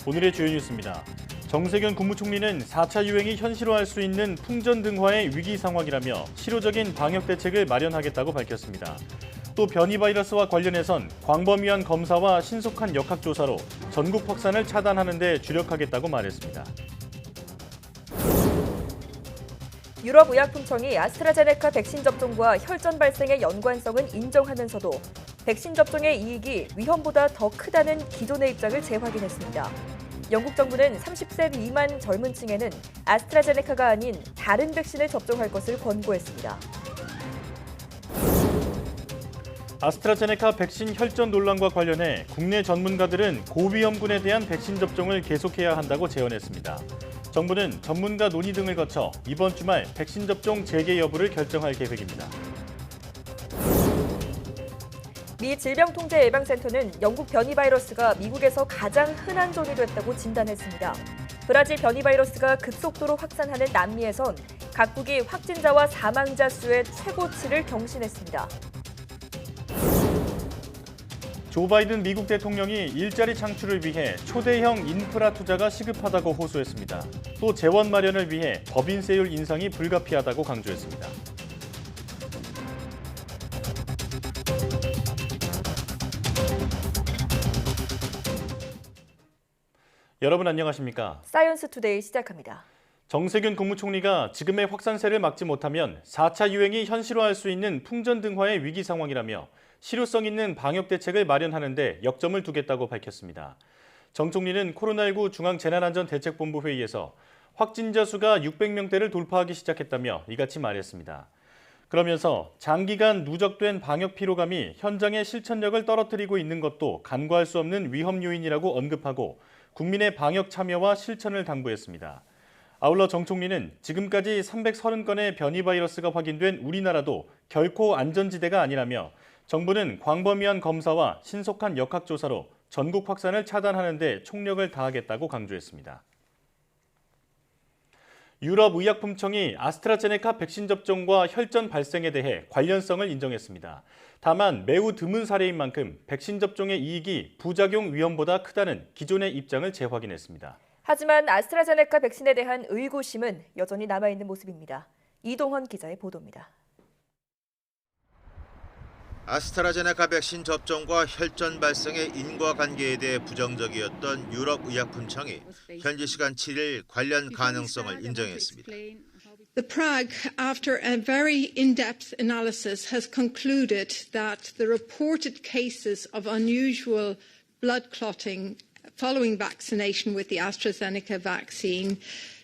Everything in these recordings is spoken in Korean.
오늘의 주요 뉴스입니다. 정세균 국무총리는 4차 유행이 현실화할 수 있는 풍전등화의 위기 상황이라며 실효적인 방역 대책을 마련하겠다고 밝혔습니다. 또 변이 바이러스와 관련해선 광범위한 검사와 신속한 역학조사로 전국 확산을 차단하는 데 주력하겠다고 말했습니다. 유럽의약품청이 아스트라제네카 백신 접종과 혈전 발생의 연관성은 인정하면서도 백신 접종의 이익이 위험보다 더 크다는 기존의 입장을 재확인했습니다. 영국 정부는 30세 미만 젊은 층에는 아스트라제네카가 아닌 다른 백신을 접종할 것을 권고했습니다. 아스트라제네카 백신 혈전 논란과 관련해 국내 전문가들은 고위험군에 대한 백신 접종을 계속해야 한다고 제언했습니다. 정부는 전문가 논의 등을 거쳐 이번 주말 백신 접종 재개 여부를 결정할 계획입니다. 미 질병통제예방센터는 영국 변이 바이러스가 미국에서 가장 흔한 종이 됐다고 진단했습니다. 브라질 변이 바이러스가 급속도로 확산하는 남미에선 각국이 확진자와 사망자 수의 최고치를 경신했습니다. 조 바이든 미국 대통령이 일자리 창출을 위해 초대형 인프라 투자가 시급하다고 호소했습니다. 또 재원 마련을 위해 법인세율 인상이 불가피하다고 강조했습니다. 여러분 안녕하십니까? 사이언스 투데이 시작합니다. 정세균 국무총리가 지금의 확산세를 막지 못하면 4차 유행이 현실화할 수 있는 풍전등화의 위기 상황이라며 실효성 있는 방역 대책을 마련하는 데 역점을 두겠다고 밝혔습니다. 정 총리는 코로나19 중앙재난안전대책본부 회의에서 확진자 수가 600명대를 돌파하기 시작했다며 이같이 말했습니다. 그러면서 장기간 누적된 방역 피로감이 현장의 실천력을 떨어뜨리고 있는 것도 간과할 수 없는 위험 요인이라고 언급하고 국민의 방역 참여와 실천을 당부했습니다. 아울러 정 총리는 지금까지 330건의 변이 바이러스가 확인된 우리나라도 결코 안전지대가 아니라며 정부는 광범위한 검사와 신속한 역학조사로 전국 확산을 차단하는 데 총력을 다하겠다고 강조했습니다. 유럽의약품청이 아스트라제네카 백신 접종과 혈전 발생에 대해 관련성을 인정했습니다. 다만 매우 드문 사례인 만큼 백신 접종의 이익이 부작용 위험보다 크다는 기존의 입장을 재확인했습니다. 하지만 아스트라제네카 백신에 대한 의구심은 여전히 남아있는 모습입니다. 이동헌 기자의 보도입니다. 아스트라제네카 백신 접종과 혈전 발생의 인과관계에 대해 부정적이었던 유럽의약품청이 현지 시간 7일 관련 가능성을 인정했습니다. The Prague, after a very in-depth analysis, has concluded that the reported cases of unusual blood clotting following vaccination with the AstraZeneca vaccine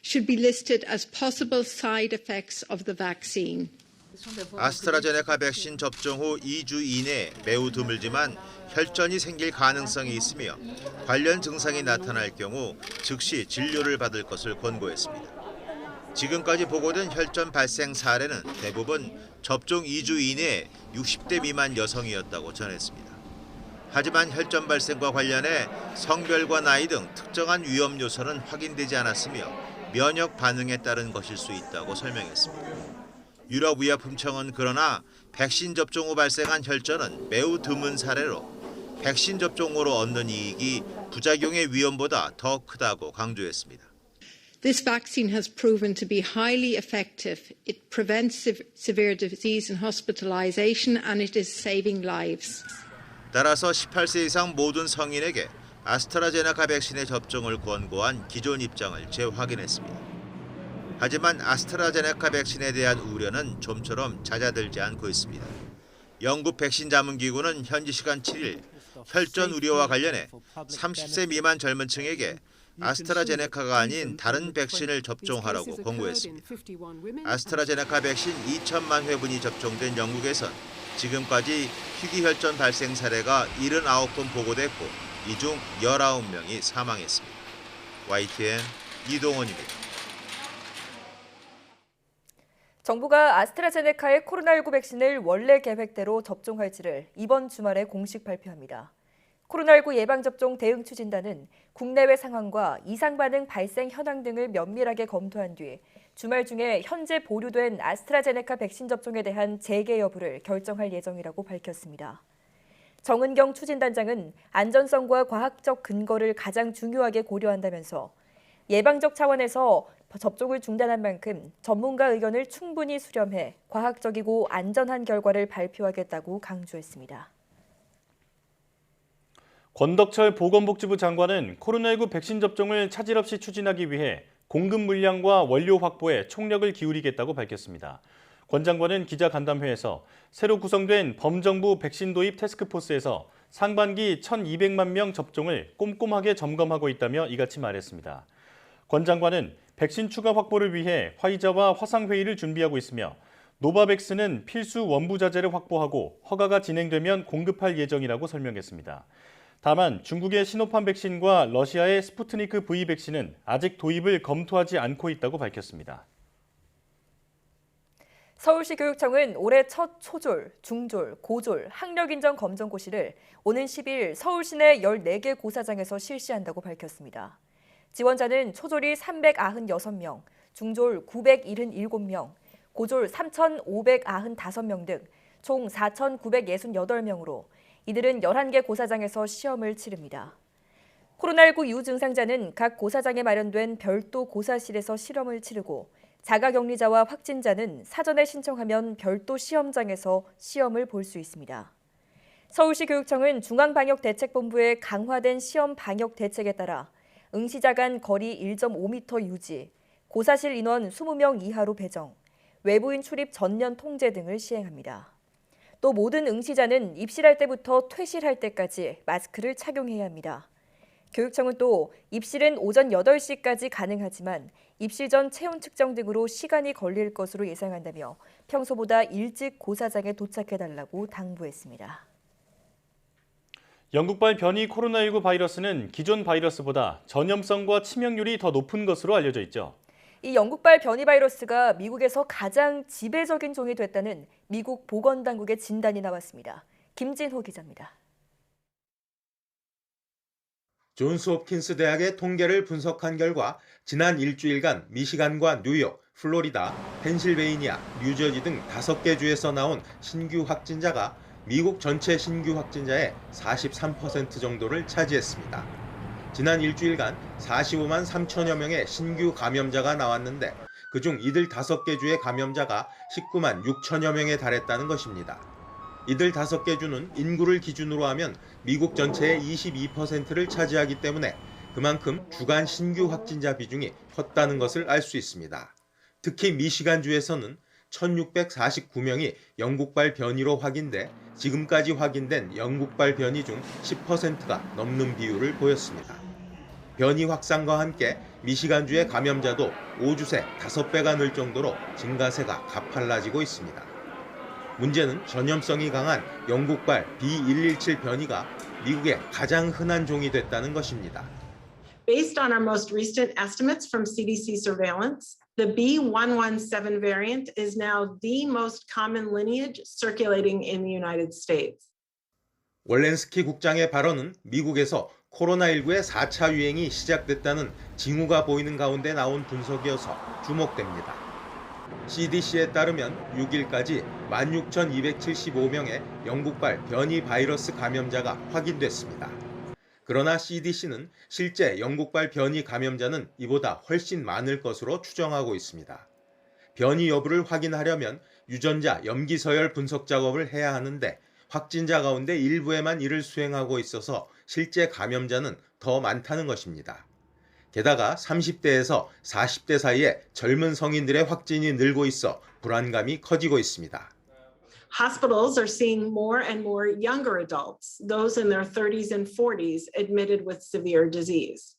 should be listed as possible side effects of the vaccine. 아스트라제네카 백신 접종 후 2주 이내에 매우 드물지만 혈전이 생길 가능성이 있으며 관련 증상이 나타날 경우 즉시 진료를 받을 것을 권고했습니다. 지금까지 보고된 혈전 발생 사례는 대부분 접종 2주 이내에 60대 미만 여성이었다고 전했습니다. 하지만 혈전 발생과 관련해 성별과 나이 등 특정한 위험 요소는 확인되지 않았으며 면역 반응에 따른 것일 수 있다고 설명했습니다. 유럽의약품청은 그러나 백신 접종 후 발생한 혈전은 매우 드문 사례로 백신 접종으로 얻는 이익이 부작용의 위험보다 더 크다고 강조했습니다. This vaccine has proven to be highly effective. It prevents severe disease and hospitalization, and it is saving lives. 따라서 18세 이상 모든 성인에게 아스트라제네카 백신의 접종을 권고한 기존 입장을 재확인했습니다. 하지만 아스트라제네카 백신에 대한 우려는 좀처럼 잦아들지 않고 있습니다. 영국 백신 자문기구는 현지 시간 7일 혈전 우려와 관련해 30세 미만 젊은 층에게 아스트라제네카가 아닌 다른 백신을 접종하라고 권고했습니다. 아스트라제네카 백신 2천만 회분이 접종된 영국에선 지금까지 희귀혈전 발생 사례가 79건 보고됐고 이 중 19명이 사망했습니다. YTN 이동헌입니다. 정부가 아스트라제네카의 코로나19 백신을 원래 계획대로 접종할지를 이번 주말에 공식 발표합니다. 코로나19 예방접종 대응 추진단은 국내외 상황과 이상 반응 발생 현황 등을 면밀하게 검토한 뒤 주말 중에 현재 보류된 아스트라제네카 백신 접종에 대한 재개 여부를 결정할 예정이라고 밝혔습니다. 정은경 추진단장은 안전성과 과학적 근거를 가장 중요하게 고려한다면서 예방적 차원에서 접종을 중단한 만큼 전문가 의견을 충분히 수렴해 과학적이고 안전한 결과를 발표하겠다고 강조했습니다. 권덕철 보건복지부 장관은 코로나19 백신 접종을 차질 없이 추진하기 위해 공급 물량과 원료 확보에 총력을 기울이겠다고 밝혔습니다. 권 장관은 기자간담회에서 새로 구성된 범정부 백신 도입 태스크포스에서 상반기 1,200만 명 접종을 꼼꼼하게 점검하고 있다며 이같이 말했습니다. 권 장관은 백신 추가 확보를 위해 화이자와 화상회의를 준비하고 있으며 노바백스는 필수 원부자재를 확보하고 허가가 진행되면 공급할 예정이라고 설명했습니다. 다만 중국의 시노팜 백신과 러시아의 스푸트니크 V 백신은 아직 도입을 검토하지 않고 있다고 밝혔습니다. 서울시 교육청은 올해 첫 초졸, 중졸, 고졸, 학력인정 검정고시를 오는 10일 서울시 내 14개 고사장에서 실시한다고 밝혔습니다. 지원자는 초졸이 396명, 중졸 977명, 고졸 3,595명 등 총 4,968명으로 이들은 11개 고사장에서 시험을 치릅니다. 코로나19 유증상자는 각 고사장에 마련된 별도 고사실에서 실험을 치르고 자가격리자와 확진자는 사전에 신청하면 별도 시험장에서 시험을 볼 수 있습니다. 서울시 교육청은 중앙방역대책본부의 강화된 시험 방역 대책에 따라 응시자 간 거리 1.5m 유지, 고사실 인원 20명 이하로 배정, 외부인 출입 전면 통제 등을 시행합니다. 또 모든 응시자는 입실할 때부터 퇴실할 때까지 마스크를 착용해야 합니다. 교육청은 또 입실은 오전 8시까지 가능하지만 입실 전 체온 측정 등으로 시간이 걸릴 것으로 예상한다며 평소보다 일찍 고사장에 도착해달라고 당부했습니다. 영국발 변이 코로나19 바이러스는 기존 바이러스보다 전염성과 치명률이 더 높은 것으로 알려져 있죠. 이 영국발 변이 바이러스가 미국에서 가장 지배적인 종이 됐다는 미국 보건당국의 진단이 나왔습니다. 김진호 기자입니다. 존스홉킨스 대학의 통계를 분석한 결과 지난 일주일간 미시간과 뉴욕, 플로리다, 펜실베이니아, 뉴저지 등 5개 주에서 나온 신규 확진자가 미국 전체 신규 확진자의 43% 정도를 차지했습니다. 지난 일주일간 45만 3천여 명의 신규 감염자가 나왔는데 그중 이들 5개 주의 감염자가 19만 6천여 명에 달했다는 것입니다. 이들 5개 주는 인구를 기준으로 하면 미국 전체의 22%를 차지하기 때문에 그만큼 주간 신규 확진자 비중이 컸다는 것을 알 수 있습니다. 특히 미시간주에서는 1,649명이 영국발 변이로 확인돼 지금까지 확인된 영국발 변이 중 10%가 넘는 비율을 보였습니다. 변이 확산과 함께 미시간주의 감염자도 5주 새 5배가 늘 정도로 증가세가 가팔라지고 있습니다. 문제는 전염성이 강한 영국발 B117 변이가 미국의 가장 흔한 종이 됐다는 것입니다. Based on our most recent estimates from CDC surveillance, the B117 variant is now the most common lineage circulating in the United States. 월렌스키 국장의 발언은 미국에서 코로나19의 4차 유행이 시작됐다는 징후가 보이는 가운데 나온 분석이어서 주목됩니다. CDC에 따르면 6일까지 16,275명의 영국발 변이 바이러스 감염자가 확인됐습니다. 그러나 CDC는 실제 영국발 변이 감염자는 이보다 훨씬 많을 것으로 추정하고 있습니다. 변이 여부를 확인하려면 유전자 염기서열 분석 작업을 해야 하는데 확진자 가운데 일부에만 이를 수행하고 있어서 실제 감염자는 더 많다는 것입니다. 게다가 30대에서 40대 사이에 젊은 성인들의 확진이 늘고 있어 불안감이 커지고 있습니다. Hospitals are seeing more and more younger adults, those in their 30s and 40s, admitted with severe disease.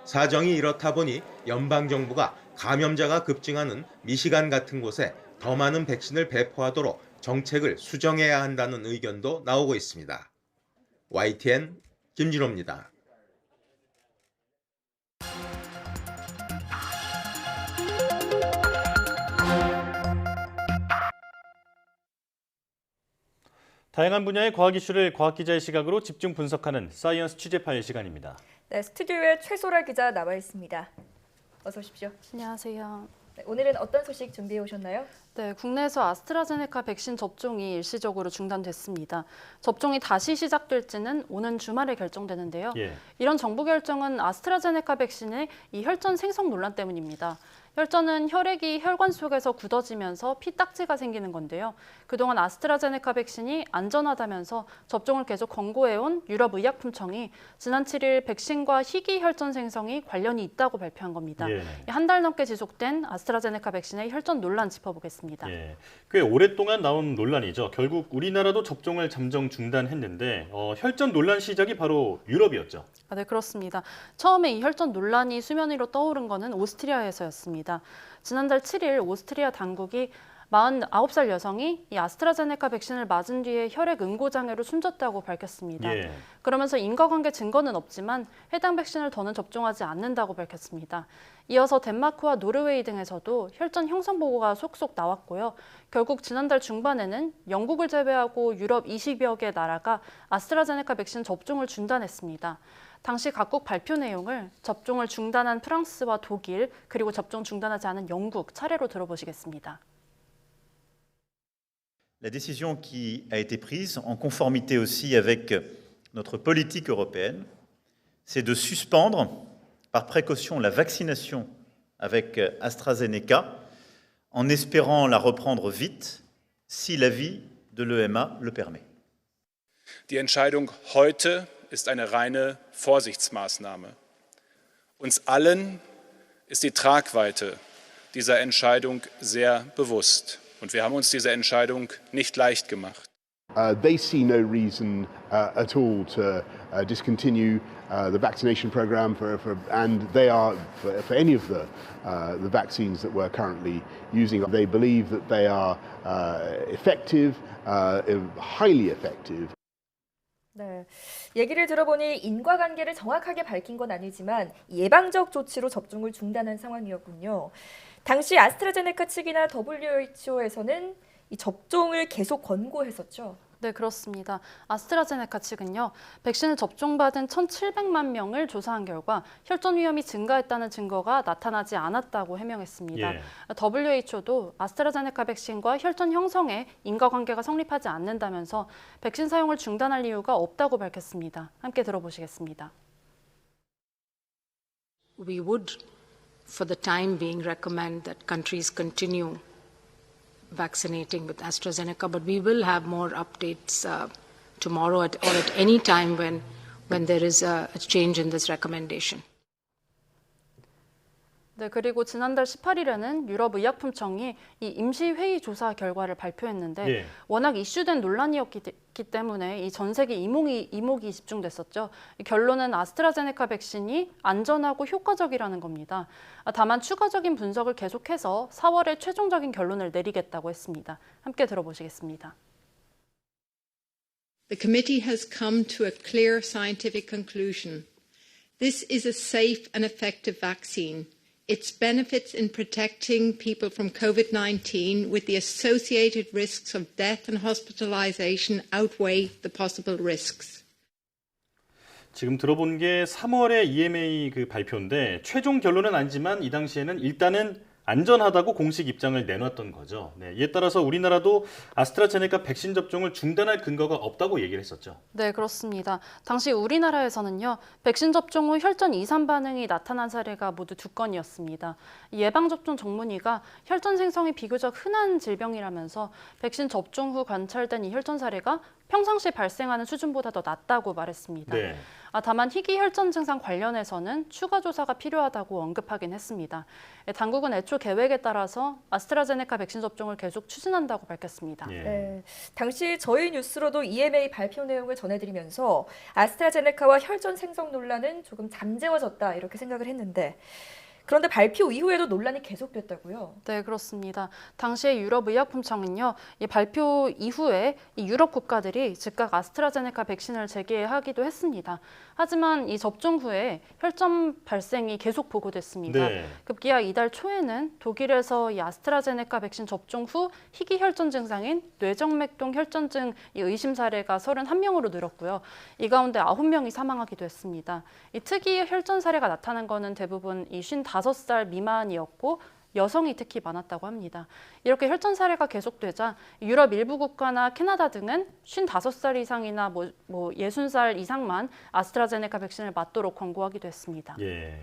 사정이 이렇다 보니 연방정부가 감염자가 급증하는 미시간 같은 곳에 더 많은 백신을 배포하도록 정책을 수정해야 한다는 의견도 나오고 있습니다. YTN 김진호입니다. 다양한 분야의 과학 이슈를 과학기자의 시각으로 집중 분석하는 사이언스 취재 파일 시간입니다. 네, 스튜디오에 최소라 기자 나와 있습니다. 어서 오십시오. 안녕하세요. 네, 오늘은 어떤 소식 준비해 오셨나요? 네, 국내에서 아스트라제네카 백신 접종이 일시적으로 중단됐습니다. 접종이 다시 시작될지는 오는 주말에 결정되는데요. 예. 이런 정부 결정은 아스트라제네카 백신의 이 혈전 생성 논란 때문입니다. 혈전은 혈액이 혈관 속에서 굳어지면서 피딱지가 생기는 건데요. 그동안 아스트라제네카 백신이 안전하다면서 접종을 계속 권고해온 유럽의약품청이 지난 7일 백신과 희귀 혈전 생성이 관련이 있다고 발표한 겁니다. 예. 한 달 넘게 지속된 아스트라제네카 백신의 혈전 논란 짚어보겠습니다. 예, 꽤 오랫동안 나온 논란이죠. 결국 우리나라도 접종을 잠정 중단했는데 혈전 논란 시작이 바로 유럽이었죠. 네, 그렇습니다. 처음에 이 혈전 논란이 수면 위로 떠오른 것은 오스트리아에서였습니다. 지난달 7일 오스트리아 당국이 49살 여성이 이 아스트라제네카 백신을 맞은 뒤에 혈액 응고장애로 숨졌다고 밝혔습니다. 예. 그러면서 인과관계 증거는 없지만 해당 백신을 더는 접종하지 않는다고 밝혔습니다. 이어서 덴마크와 노르웨이 등에서도 혈전 형성 보고가 속속 나왔고요. 결국 지난달 중반에는 영국을 제외하고 유럽 20여 개 나라가 아스트라제네카 백신 접종을 중단했습니다. 당시 각국 발표 내용을 접종을 중단한 프랑스와 독일, 그리고 접종 중단하지 않은 영국 차례로 들어보시겠습니다. La décision qui a été prise, en conformité aussi avec notre politique européenne, c'est de suspendre par précaution la vaccination avec AstraZeneca, en espérant la reprendre vite, si l'avis de l'EMA le permet. Die Entscheidung heute ist eine reine Vorsichtsmaßnahme. Uns allen ist die Tragweite dieser Entscheidung sehr bewusst. Und wir haben uns diese Entscheidung nicht leicht gemacht. They see no reason at all to discontinue the vaccination program and they are for any of the vaccines that we're currently using. They believe that they are effective, highly effective. 네, 얘기를 들어보니 인과관계를 정확하게 밝힌 건 아니지만 예방적 조치로 접종을 중단한 상황이었군요. 당시 아스트라제네카 측이나 WHO에서는 이 접종을 계속 권고했었죠. 네, 그렇습니다. 아스트라제네카 측은요, 백신을 접종받은 1,700만 명을 조사한 결과 혈전 위험이 증가했다는 증거가 나타나지 않았다고 해명했습니다. 예. WHO도 아스트라제네카 백신과 혈전 형성에 인과관계가 성립하지 않는다면서 백신 사용을 중단할 이유가 없다고 밝혔습니다. 함께 들어보시겠습니다. We would, for the time being, recommend that countries continue vaccinating with AstraZeneca, but we will have more updates tomorrow or at any time when there is a change in this recommendation. 네, 그리고 지난달 18일에는 유럽의약품청이 이 임시회의 조사 결과를 발표했는데 예. 워낙 이슈된 논란이었기 때문에 이 전 세계 이목이 집중됐었죠. 이 결론은 아스트라제네카 백신이 안전하고 효과적이라는 겁니다. 다만 추가적인 분석을 계속해서 4월에 최종적인 결론을 내리겠다고 했습니다. 함께 들어보시겠습니다. The committee has come to a clear scientific conclusion. This is a safe and effective vaccine. Its benefits in protecting people from COVID-19 with the associated risks of death and hospitalization outweigh the possible risks. 지금 들어본 게 3월의 EMA 그 발표인데 최종 결론은 아니지만 이 당시에는 일단은 안전하다고 공식 입장을 내놨던 거죠. 네, 이에 따라서 우리나라도 아스트라제네카 백신 접종을 중단할 근거가 없다고 얘기를 했었죠. 네, 그렇습니다. 당시 우리나라에서는요, 백신 접종 후 혈전 이상 반응이 나타난 사례가 모두 2건이었습니다. 예방접종 전문의가 혈전 생성이 비교적 흔한 질병이라면서 백신 접종 후 관찰된 이 혈전 사례가 평상시 발생하는 수준보다 더 낮다고 말했습니다. 네. 다만 희귀 혈전 증상 관련해서는 추가 조사가 필요하다고 언급하긴 했습니다. 당국은 애초 계획에 따라서 아스트라제네카 백신 접종을 계속 추진한다고 밝혔습니다. 예. 네, 당시 저희 뉴스로도 EMA 발표 내용을 전해드리면서 아스트라제네카와 혈전 생성 논란은 조금 잠재워졌다 이렇게 생각을 했는데 그런데 발표 이후에도 논란이 계속됐다고요? 네, 그렇습니다. 당시에 유럽의약품청은요, 이 발표 이후에 이 유럽 국가들이 즉각 아스트라제네카 백신을 재개하기도 했습니다. 하지만 이 접종 후에 혈전 발생이 계속 보고됐습니다. 네. 급기야 이달 초에는 독일에서 이 아스트라제네카 백신 접종 후 희귀 혈전 증상인 뇌정맥동 혈전증 이 의심 사례가 31명으로 늘었고요. 이 가운데 9명이 사망하기도 했습니다. 이 특이 혈전 사례가 나타난 것은 대부분 이 55살 미만이었고 여성이 특히 많았다고 합니다. 이렇게 혈전 사례가 계속되자 유럽 일부 국가나 캐나다 등은 55살 이상이나 60살 이상만 아스트라제네카 백신을 맞도록 권고하기도 했습니다. 예.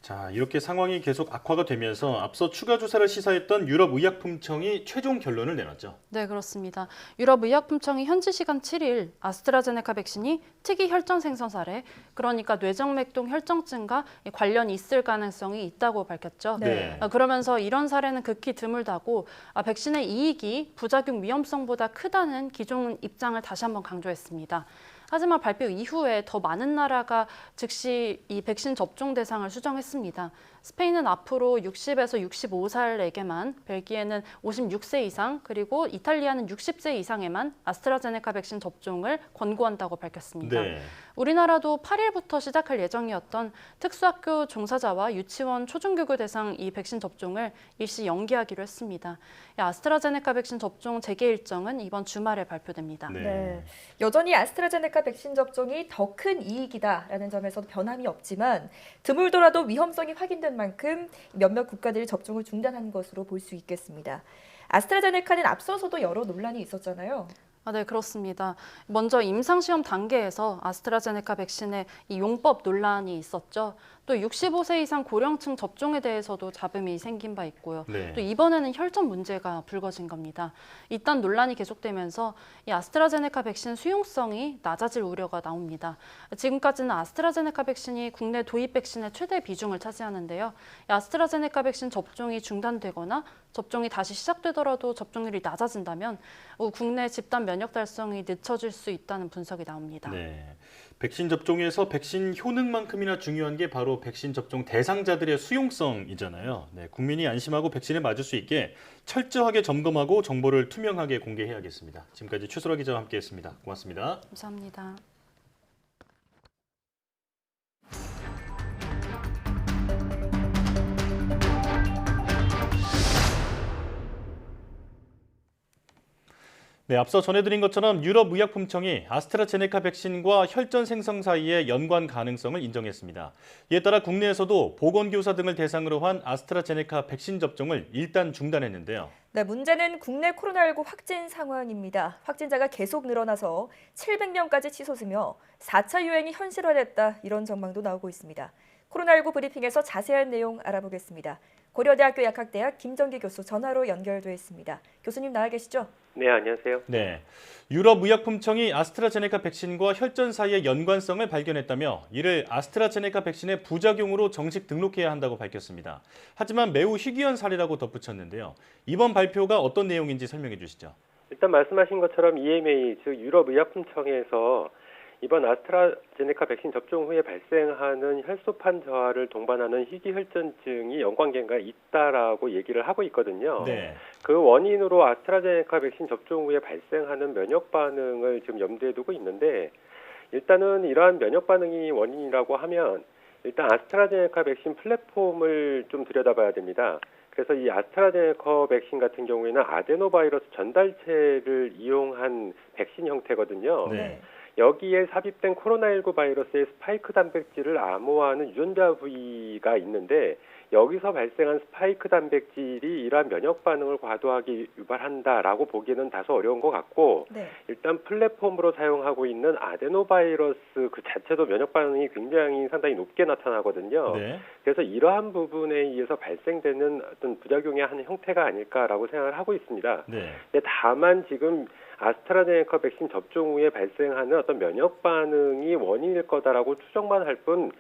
자, 이렇게 상황이 계속 악화가 되면서 앞서 추가 조사를 시사했던 유럽의약품청이 최종 결론을 내놨죠. 네, 그렇습니다. 유럽의약품청이 현지 시간 7일 아스트라제네카 백신이 특이 혈전 생성 사례, 그러니까 뇌정맥동 혈전증과 관련이 있을 가능성이 있다고 밝혔죠. 네. 그러면서 이런 사례는 극히 드물다고 백신의 이익이 부작용 위험성보다 크다는 기존 입장을 다시 한번 강조했습니다. 하지만 발표 이후에 더 많은 나라가 즉시 이 백신 접종 대상을 수정했습니다. 스페인은 앞으로 60에서 65살에게만, 벨기에는 56세 이상, 그리고 이탈리아는 60세 이상에만 아스트라제네카 백신 접종을 권고한다고 밝혔습니다. 네. 우리나라도 8일부터 시작할 예정이었던 특수학교 종사자와 유치원 초중교구 대상 이 백신 접종을 일시 연기하기로 했습니다. 아스트라제네카 백신 접종 재개 일정은 이번 주말에 발표됩니다. 네. 여전히 아스트라제네카 백신 접종이 더 큰 이익이다라는 점에서도 변함이 없지만 드물더라도 위험성이 확인된 만큼 몇몇 국가들이 접종을 중단한 것으로 볼 수 있겠습니다. 아스트라제네카는 앞서서도 여러 논란이 있었잖아요. 네, 그렇습니다. 먼저 임상시험 단계에서 아스트라제네카 백신의 이 용법 논란이 있었죠. 또 65세 이상 고령층 접종에 대해서도 잡음이 생긴 바 있고요. 네. 또 이번에는 혈전 문제가 불거진 겁니다. 이딴 논란이 계속되면서 이 아스트라제네카 백신 수용성이 낮아질 우려가 나옵니다. 지금까지는 아스트라제네카 백신이 국내 도입 백신의 최대 비중을 차지하는데요. 이 아스트라제네카 백신 접종이 중단되거나 접종이 다시 시작되더라도 접종률이 낮아진다면 국내 집단 면역 달성이 늦춰질 수 있다는 분석이 나옵니다. 네. 백신 접종에서 백신 효능만큼이나 중요한 게 바로 백신 접종 대상자들의 수용성이잖아요. 네, 국민이 안심하고 백신을 맞을 수 있게 철저하게 점검하고 정보를 투명하게 공개해야겠습니다. 지금까지 최소라 기자와 함께했습니다. 고맙습니다. 감사합니다. 네, 앞서 전해드린 것처럼 유럽의약품청이 아스트라제네카 백신과 혈전 생성 사이의 연관 가능성을 인정했습니다. 이에 따라 국내에서도 보건교사 등을 대상으로 한 아스트라제네카 백신 접종을 일단 중단했는데요. 네, 문제는 국내 코로나19 확진 상황입니다. 확진자가 계속 늘어나서 700명까지 치솟으며 4차 유행이 현실화됐다, 이런 전망도 나오고 있습니다. 코로나19 브리핑에서 자세한 내용 알아보겠습니다. 고려대학교 약학대학 김정기 교수 전화로 연결돼 있습니다. 교수님 나와 계시죠? 네, 안녕하세요. 네, 유럽의약품청이 아스트라제네카 백신과 혈전 사이의 연관성을 발견했다며 이를 아스트라제네카 백신의 부작용으로 정식 등록해야 한다고 밝혔습니다. 하지만 매우 희귀한 사례라고 덧붙였는데요. 이번 발표가 어떤 내용인지 설명해 주시죠. 일단 말씀하신 것처럼 EMA, 즉 유럽의약품청에서 이번 아스트라제네카 백신 접종 후에 발생하는 혈소판 저하를 동반하는 희귀혈전증이 연관계가 있다라고 얘기를 하고 있거든요. 네. 그 원인으로 아스트라제네카 백신 접종 후에 발생하는 면역 반응을 지금 염두에 두고 있는데, 일단은 이러한 면역 반응이 원인이라고 하면 일단 아스트라제네카 백신 플랫폼을 좀 들여다봐야 됩니다. 그래서 이 아스트라제네카 백신 같은 경우에는 아데노바이러스 전달체를 이용한 백신 형태거든요. 네. 여기에 삽입된 코로나19 바이러스의 스파이크 단백질을 암호화하는 유전자 부위가 있는데, 여기서 발생한 스파이크 단백질이 이러한 면역 반응을 과도하게 유발한다라고 보기에는 다소 어려운 것 같고, 네. 일단 플랫폼으로 사용하고 있는 아데노바이러스 그 자체도 면역 반응이 굉장히 상당히 높게 나타나거든요. 네. 그래서 이러한 부분에 의해서 발생되는 어떤 부작용의 한 형태가 아닐까라고 생각을 하고 있습니다. 네. 근데 다만 지금 아스트라제네카 백신 접종 후에 발생하는 어떤 면역 반응이 원인일 거다라고 추정만 할 뿐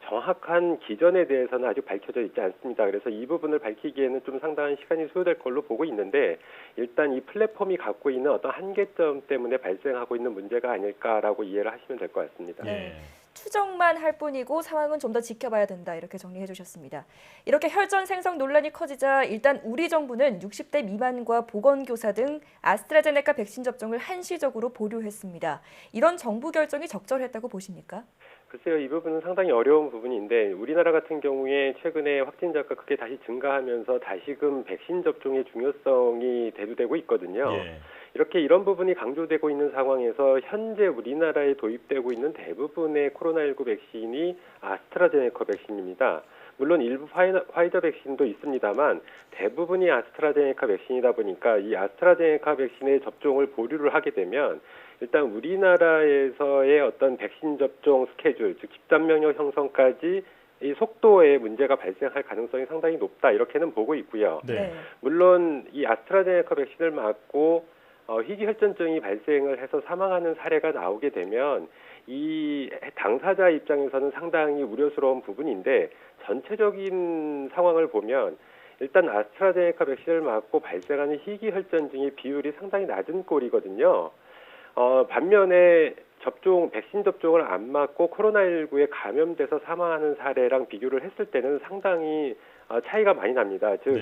정확한 기전에 대해서는 아직 밝혀져 있지 않습니다. 그래서 이 부분을 밝히기에는 좀 상당한 시간이 소요될 걸로 보고 있는데, 일단 이 플랫폼이 갖고 있는 어떤 한계점 때문에 발생하고 있는 문제가 아닐까라고 이해를 하시면 될 것 같습니다. 네. 추정만 할 뿐이고 상황은 좀 더 지켜봐야 된다, 이렇게 정리해 주셨습니다. 이렇게 혈전 생성 논란이 커지자 일단 우리 정부는 60대 미만과 보건교사 등 아스트라제네카 백신 접종을 한시적으로 보류했습니다. 이런 정부 결정이 적절했다고 보십니까? 글쎄요, 이 부분은 상당히 어려운 부분인데, 우리나라 같은 경우에 최근에 확진자가 크게 다시 증가하면서 다시금 백신 접종의 중요성이 대두되고 있거든요. 예. 이렇게 이런 부분이 강조되고 있는 상황에서 현재 우리나라에 도입되고 있는 대부분의 코로나19 백신이 아스트라제네카 백신입니다. 물론 일부 화이자 백신도 있습니다만 대부분이 아스트라제네카 백신이다 보니까 이 아스트라제네카 백신의 접종을 보류를 하게 되면 일단 우리나라에서의 어떤 백신 접종 스케줄, 즉 집단 면역 형성까지 이 속도에 문제가 발생할 가능성이 상당히 높다 이렇게는 보고 있고요. 네. 물론 이 아스트라제네카 백신을 맞고 희귀혈전증이 발생을 해서 사망하는 사례가 나오게 되면 이 당사자 입장에서는 상당히 우려스러운 부분인데 전체적인 상황을 보면 일단 아스트라제네카 백신을 맞고 발생하는 희귀혈전증의 비율이 상당히 낮은 꼴이거든요. 반면에 백신 접종을 안 맞고 코로나19에 감염돼서 사망하는 사례랑 비교를 했을 때는 상당히 차이가 많이 납니다. 즉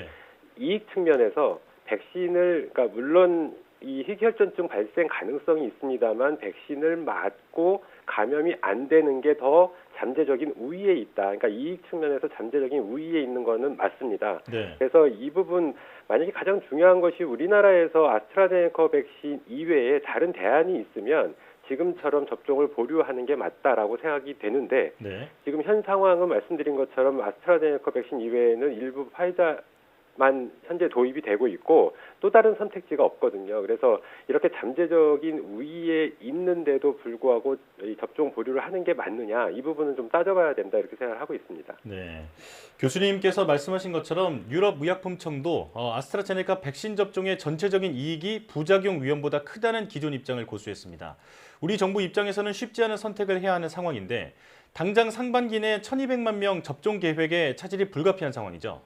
이익 측면에서 백신을 그러니까 물론 이 희귀혈전증 발생 가능성이 있습니다만 백신을 맞고 감염이 안 되는 게 더 잠재적인 우위에 있다. 그러니까 이익 측면에서 잠재적인 우위에 있는 거는 맞습니다. 네. 그래서 이 부분 만약에 가장 중요한 것이 우리나라에서 아스트라제네카 백신 이외에 다른 대안이 있으면 지금처럼 접종을 보류하는 게 맞다라고 생각이 되는데 네. 지금 현 상황은 말씀드린 것처럼 아스트라제네카 백신 이외에는 일부 화이자만 현재 도입이 되고 있고 또 다른 선택지가 없거든요. 그래서 이렇게 잠재적인 우위에 있는데도 불구하고 이 접종 보류를 하는 게 맞느냐 이 부분은 좀 따져봐야 된다 이렇게 생각을 하고 있습니다. 네. 교수님께서 말씀하신 것처럼 유럽의약품청도 아스트라제네카 백신 접종의 전체적인 이익이 부작용 위험보다 크다는 기존 입장을 고수했습니다. 우리 정부 입장에서는 쉽지 않은 선택을 해야 하는 상황인데 당장 상반기 내 1,200만 명 접종 계획에 차질이 불가피한 상황이죠.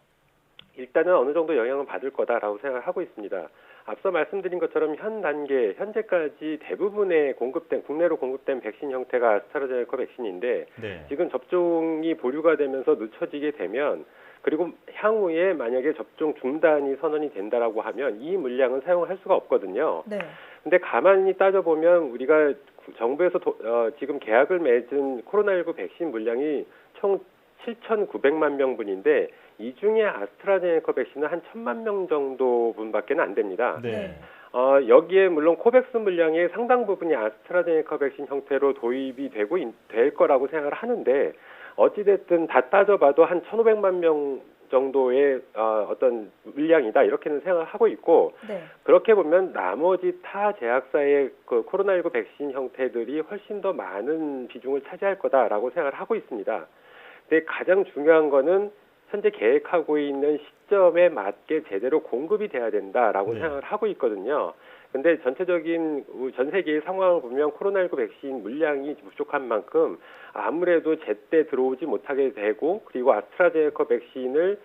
일단은 어느 정도 영향을 받을 거다라고 생각을 하고 있습니다. 앞서 말씀드린 것처럼 현재까지 대부분의 국내로 공급된 백신 형태가 아스트라제네카 백신인데 지금 접종이 보류가 되면서 늦춰지게 되면 그리고 향후에 만약에 접종 중단이 선언이 된다라고 하면 이 물량은 사용할 수가 없거든요. 근데 가만히 따져보면 우리가 정부에서 지금 계약을 맺은 코로나19 백신 물량이 총 7,900만 명분인데 이 중에 아스트라제네카 백신은 한 1,000만 명 정도 분밖에 안 됩니다. 여기에 물론 코백스 물량의 상당 부분이 아스트라제네카 백신 형태로 도입이 될 거라고 생각을 하는데 어찌됐든 다 따져봐도 한 1,500만 명 정도의 어떤 물량이다 이렇게는 생각을 하고 있고 그렇게 보면 나머지 타 제약사의 그 코로나19 백신 형태들이 훨씬 더 많은 비중을 차지할 거다라고 생각을 하고 있습니다. 근데 가장 중요한 거는 현재 계획하고 있는 시점에 맞게 제대로 공급이 돼야 된다라고 생각을 하고 있거든요. 근데 전체적인 전 세계의 상황을 보면 코로나19 백신 물량이 부족한 만큼 아무래도 제때 들어오지 못하게 되고 그리고 아스트라제네카 백신을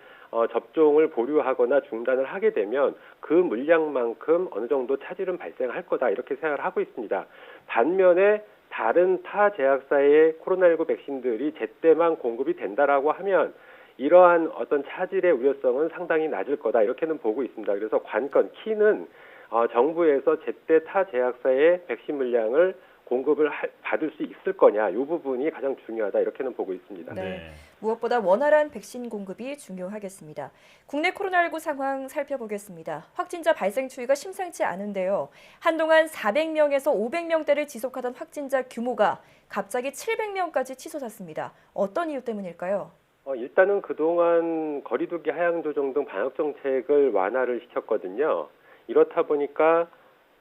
접종을 보류하거나 중단을 하게 되면 그 물량만큼 어느 정도 차질은 발생할 거다 이렇게 생각을 하고 있습니다. 반면에 다른 타 제약사의 코로나19 백신들이 제때만 공급이 된다라고 하면 이러한 어떤 차질의 우려성은 상당히 낮을 거다 이렇게는 보고 있습니다. 그래서 키는 정부에서 제때 타 제약사의 백신 물량을 공급을 받을 수 있을 거냐 이 부분이 가장 중요하다 이렇게는 보고 있습니다. 무엇보다 원활한 백신 공급이 중요하겠습니다. 국내 코로나19 상황 살펴보겠습니다. 확진자 발생 추이가 심상치 않은데요. 한동안 400명에서 500명대를 지속하던 확진자 규모가 갑자기 700명까지 치솟았습니다. 어떤 이유 때문일까요? 일단은 그동안 거리두기 하향조정 등 방역 정책을 완화를 시켰거든요. 이렇다 보니까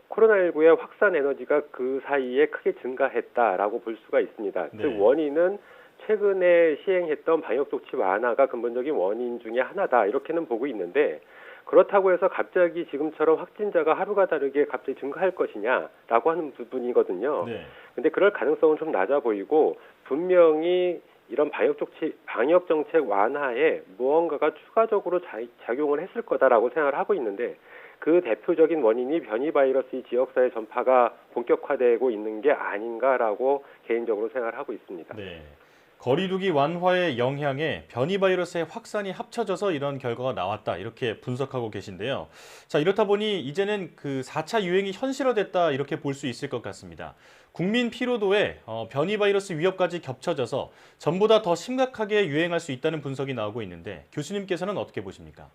코로나19의 확산 에너지가 그 사이에 크게 증가했다라고 볼 수가 있습니다. 즉 원인은 최근에 시행했던 방역 조치 완화가 근본적인 원인 중에 하나다 이렇게는 보고 있는데 그렇다고 해서 갑자기 지금처럼 확진자가 하루가 다르게 갑자기 증가할 것이냐라고 하는 부분이거든요. 근데 그럴 가능성은 좀 낮아 보이고 분명히 이런 방역 정책 완화에 무언가가 추가적으로 작용을 했을 거다라고 생각을 하고 있는데 그 대표적인 원인이 변이 바이러스의 지역사회 전파가 본격화되고 있는 게 아닌가라고 개인적으로 생각을 하고 있습니다. 거리두기 완화의 영향에 변이 바이러스의 확산이 합쳐져서 이런 결과가 나왔다 이렇게 분석하고 계신데요. 자, 이렇다 보니 이제는 그 4차 유행이 현실화됐다 이렇게 볼 수 있을 것 같습니다. 국민 피로도에 변이 바이러스 위협까지 겹쳐져서 전보다 더 심각하게 유행할 수 있다는 분석이 나오고 있는데 교수님께서는 어떻게 보십니까?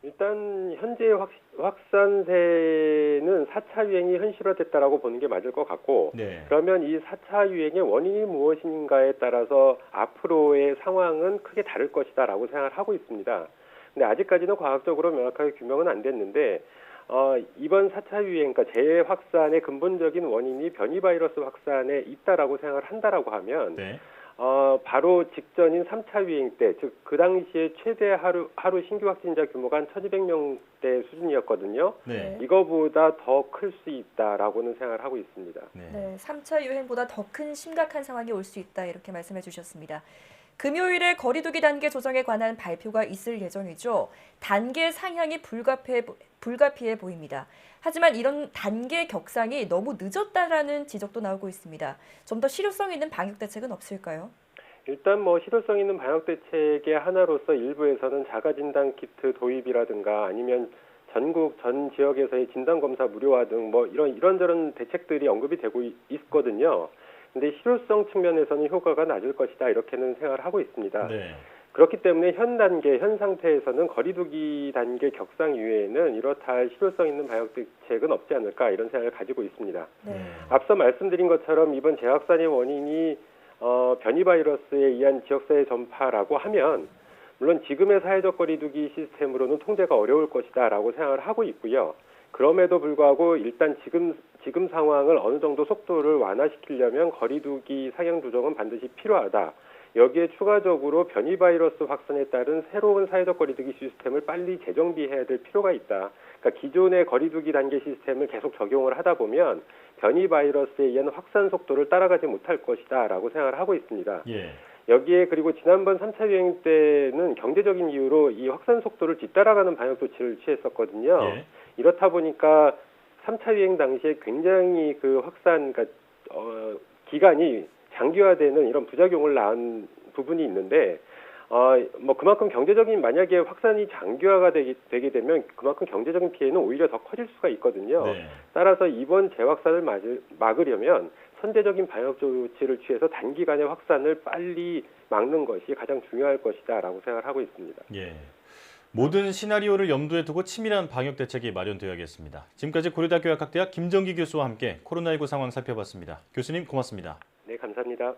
일단 현재 확산세는 4차 유행이 현실화됐다라고 보는 게 맞을 것 같고 네. 그러면 이 4차 유행의 원인이 무엇인가에 따라서 앞으로의 상황은 크게 다를 것이다라고 생각을 하고 있습니다. 근데 아직까지는 과학적으로 명확하게 규명은 안 됐는데 이번 4차 유행, 그러니까 재확산의 근본적인 원인이 변이 바이러스 확산에 있다라고 생각을 한다라고 하면 네. 바로 직전인 3차 유행 때, 즉 그 당시에 최대 하루 신규 확진자 규모가 한 1,200명대 수준이었거든요. 네. 이거보다 더 클 수 있다라고는 생각을 하고 있습니다. 네, 3차 유행보다 더 큰 심각한 상황이 올 수 있다 이렇게 말씀해 주셨습니다. 금요일에 거리두기 단계 조정에 관한 발표가 있을 예정이죠. 단계 상향이 불가피해 보입니다. 하지만 이런 단계 격상이 너무 늦었다라는 지적도 나오고 있습니다. 좀 더 실효성 있는 방역 대책은 없을까요? 일단 실효성 있는 방역 대책의 하나로서 일부에서는 자가진단 키트 도입이라든가 아니면 전국 전 지역에서의 진단검사 무료화 등 이런저런 대책들이 언급이 되고 있거든요. 근데 실효성 측면에서는 효과가 낮을 것이다 이렇게는 생각을 하고 있습니다. 네. 그렇기 때문에 현 상태에서는 거리두기 단계 격상 이외에는 이렇다 할 실효성 있는 방역 대책은 없지 않을까 이런 생각을 가지고 있습니다. 네. 앞서 말씀드린 것처럼 이번 재확산의 원인이 변이 바이러스에 의한 지역사회 전파라고 하면 물론 지금의 사회적 거리두기 시스템으로는 통제가 어려울 것이다라고 생각을 하고 있고요. 그럼에도 불구하고 일단 지금 상황을 어느 정도 속도를 완화시키려면 거리두기 상향 조정은 반드시 필요하다. 여기에 추가적으로 변이 바이러스 확산에 따른 새로운 사회적 거리두기 시스템을 빨리 재정비해야 될 필요가 있다. 그러니까 기존의 거리두기 단계 시스템을 계속 적용을 하다 보면 변이 바이러스에 의한 확산 속도를 따라가지 못할 것이다라고 생각을 하고 있습니다. 예. 여기에 그리고 지난번 3차 유행 때는 경제적인 이유로 이 확산 속도를 뒤따라가는 방역 조치를 취했었거든요. 예. 이렇다 보니까 3차 유행 당시에 굉장히 그 확산, 기간이 장기화되는 이런 부작용을 낳은 부분이 있는데, 그만큼 만약에 확산이 장기화가 되게 되면 그만큼 경제적인 피해는 오히려 더 커질 수가 있거든요. 네. 따라서 이번 재확산을 막으려면 선제적인 방역 조치를 취해서 단기간에 확산을 빨리 막는 것이 가장 중요할 것이다라고 생각을 하고 있습니다. 예. 모든 시나리오를 염두에 두고 치밀한 방역 대책이 마련되어야겠습니다. 지금까지 고려대학교 약학대학 김정기 교수와 함께 코로나19 상황 살펴봤습니다. 교수님 고맙습니다. 네, 감사합니다.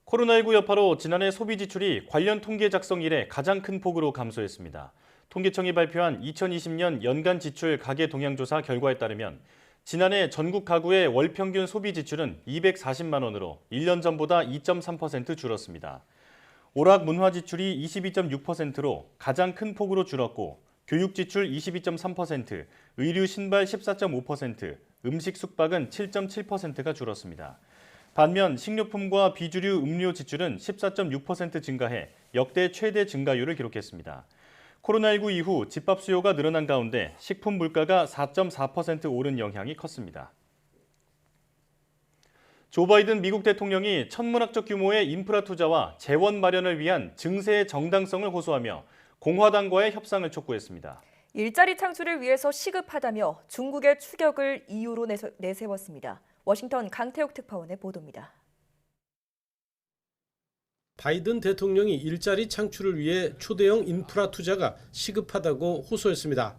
코로나19 여파로 지난해 소비 지출이 관련 통계 작성 이래 가장 큰 폭으로 감소했습니다. 통계청이 발표한 2020년 연간 지출 가계 동향조사 결과에 따르면 지난해 전국 가구의 월 평균 소비 지출은 240만 원으로 1년 전보다 2.3% 줄었습니다. 오락 문화 지출이 22.6%로 가장 큰 폭으로 줄었고 교육 지출 22.3%, 의류 신발 14.5%, 음식 숙박은 7.7%가 줄었습니다. 반면 식료품과 비주류 음료 지출은 14.6% 증가해 역대 최대 증가율을 기록했습니다. 코로나19 이후 집밥 수요가 늘어난 가운데 식품 물가가 4.4% 오른 영향이 컸습니다. 조 바이든 미국 대통령이 천문학적 규모의 인프라 투자와 재원 마련을 위한 증세의 정당성을 호소하며 공화당과의 협상을 촉구했습니다. 일자리 창출을 위해서 시급하다며 중국의 추격을 이유로 내세웠습니다. 워싱턴 강태욱 특파원의 보도입니다. 바이든 대통령이 일자리 창출을 위해 초대형 인프라 투자가 시급하다고 호소했습니다.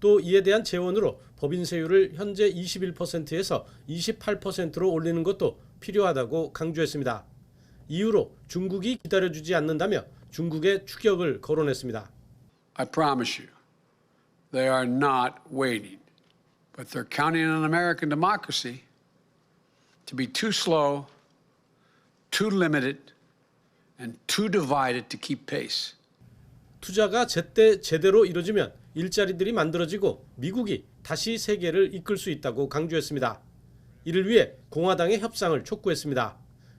또 이에 대한 재원으로 법인세율을 현재 21%에서 28%로 올리는 것도 필요하다고 강조했습니다. 이유로 중국이 기다려주지 않는다며 중국의 추격을 거론했습니다. I promise you, they are not waiting, but they're counting on American democracy to be too slow, too limited, and too divided to keep pace. 투자가 제때 제대로 이루어지면 일자리들이 만들어지고 미국이 다시 세계를 이끌 수 있다고 강조했습니다. 이를 위해 공화당의 협상을 촉구했습니다.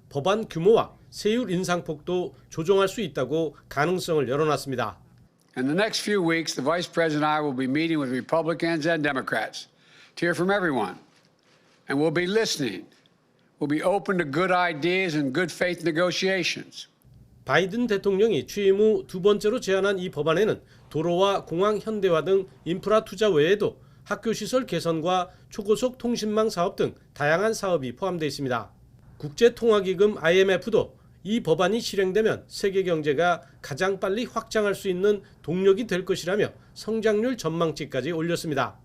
법안 규모와 세율 인상폭도 조정할 수 있다고 가능성을 열어놨습니다. In the next few weeks, the Vice President and I will be meeting with Republicans and Democrats to hear from everyone, and we'll be listening. We'll be open to good ideas and good faith negotiations. 바이든 대통령이 취임 후 두 번째로 제안한 이 법안에는 도로와 공항 현대화 등 인프라 투자 외에도 학교시설 개선과 초고속 통신망 사업 등 다양한 사업이 포함되어 있습니다. 국제통화기금 IMF도 이 법안이 실행되면 세계 경제가 가장 빨리 확장할 수 있는 동력이 될 것이라며 성장률 전망치까지 올렸습니다.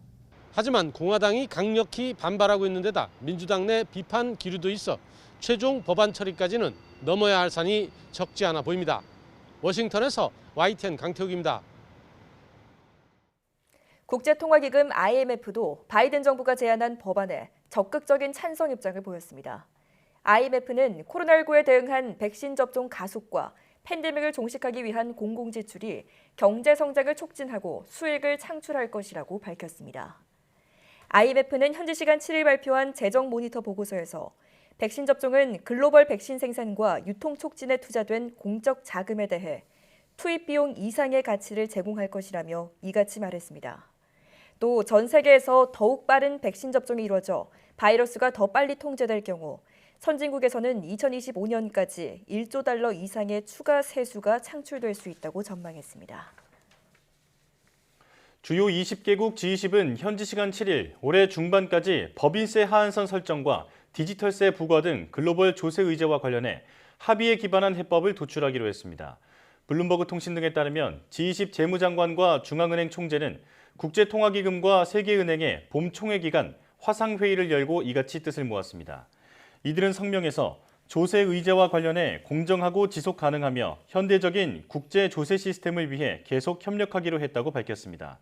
하지만 공화당이 강력히 반발하고 있는 데다 민주당 내 비판 기류도 있어 최종 법안 처리까지는 넘어야 할 산이 적지 않아 보입니다. 워싱턴에서 YTN 강태욱입니다. 국제통화기금 IMF도 바이든 정부가 제안한 법안에 적극적인 찬성 입장을 보였습니다. IMF는 코로나19에 대응한 백신 접종 가속과 팬데믹을 종식하기 위한 공공지출이 경제 성장을 촉진하고 수익을 창출할 것이라고 밝혔습니다. IMF는 현지 시간 7일 발표한 재정 모니터 보고서에서 백신 접종은 글로벌 백신 생산과 유통 촉진에 투자된 공적 자금에 대해 투입 비용 이상의 가치를 제공할 것이라며 이같이 말했습니다. 또 전 세계에서 더욱 빠른 백신 접종이 이루어져 바이러스가 더 빨리 통제될 경우 선진국에서는 2025년까지 1조 달러 이상의 추가 세수가 창출될 수 있다고 전망했습니다. 주요 20개국 G20은 현지 시간 7일 올해 중반까지 법인세 하한선 설정과 디지털세 부과 등 글로벌 조세 의제와 관련해 합의에 기반한 해법을 도출하기로 했습니다. 블룸버그 통신 등에 따르면 G20 재무장관과 중앙은행 총재는 국제통화기금과 세계은행의 봄 총회 기간 화상회의를 열고 이같이 뜻을 모았습니다. 이들은 성명에서 조세 의제와 관련해 공정하고 지속 가능하며 현대적인 국제 조세 시스템을 위해 계속 협력하기로 했다고 밝혔습니다.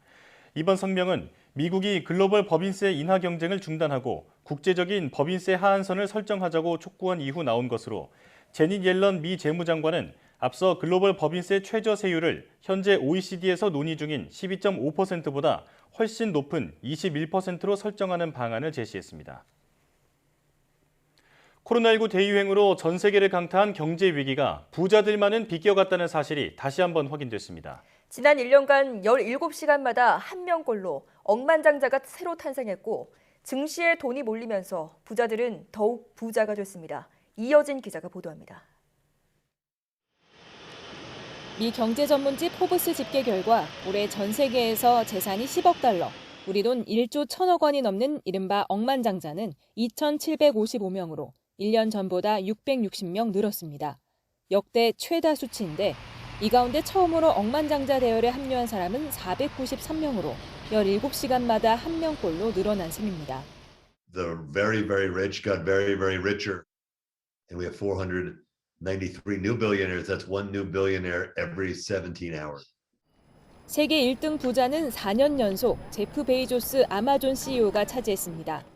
이번 성명은 미국이 글로벌 법인세 인하 경쟁을 중단하고 국제적인 법인세 하한선을 설정하자고 촉구한 이후 나온 것으로 제닛 옐런 미 재무장관은 앞서 글로벌 법인세 최저 세율을 현재 OECD에서 논의 중인 12.5%보다 훨씬 높은 21%로 설정하는 방안을 제시했습니다. 코로나19 대유행으로 전 세계를 강타한 경제 위기가 부자들만은 비껴갔다는 사실이 다시 한번 확인됐습니다. 지난 1년간 17시간마다 한 명꼴로 억만장자가 새로 탄생했고 증시에 돈이 몰리면서 부자들은 더욱 부자가 됐습니다. 이어진 기자가 보도합니다. 미 경제 전문지 포브스 집계 결과 올해 전 세계에서 재산이 10억 달러, 우리 돈 1조 1천억 원이 넘는 이른바 억만장자는 2,755명으로 1년 전보다 660명 늘었습니다. 역대 최다 수치인데 이 가운데 처음으로 억만장자 대열에 합류한 사람은 493명으로 17시간마다 한 명꼴로 늘어난 셈입니다. The very, very rich got very, very richer. And we have 493 new billionaires. That's one new billionaire every 17 hours. 세계 1등 부자는 4년 연속 제프 베이조스 아마존 CEO가 차지했습니다.